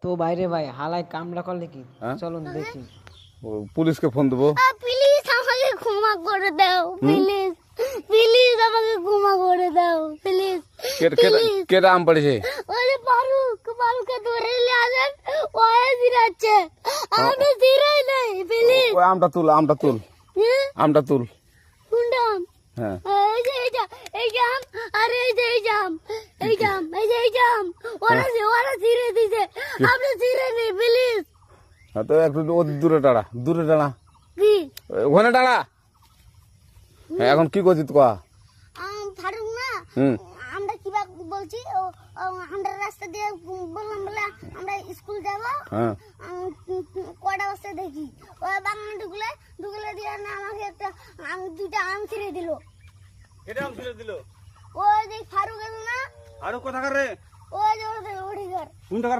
তো বাইরে ভাই হালাই কামড়া করলে কি হ্যাঁ? চলুন দেখি। পুলিশকে ফোন দেবো। প্লিজ আমাকে ক্ষমা করে দাও, প্লিজ প্লিজ আমাকে ক্ষমা করে দাও, প্লিজ। কেটা আম পড়েছে? ওই যে ফারুককে ধরে নিয়ে আসেন, ওয়ে জিরাচ্ছে, আমি জিরাই নাই, প্লিজ। ওই আমটা তুল আমটা তুল কোনটা আম? হ্যাঁ এই যে এই জাম, আর এই যে এই জাম, এই জাম, ওরা জিরে দিছে, আপনি জিরে নেই, প্লিজ। হ্যাঁ, তো একটু দূরে টাড়া কি ওখানে টাড়া। হ্যাঁ, এখন কি করছিস তো? ফারুক না, হুম আমরা কিবা বলছি, আমরা রাস্তা দিয়ে বললাম বলে আমরা স্কুল যাব, হ্যাঁ কটা বস্তা দেখি ওই বাগানে ঢুকলে দিয়ে না আমাকে দুইটা আম ছিঁড়ে দিল। এটা আম ছিঁড়ে দিল? ওই যে ফারুক আছে না, আরো কোথাকার রে? ওই যে ওঠি ঘর। কোন টাকার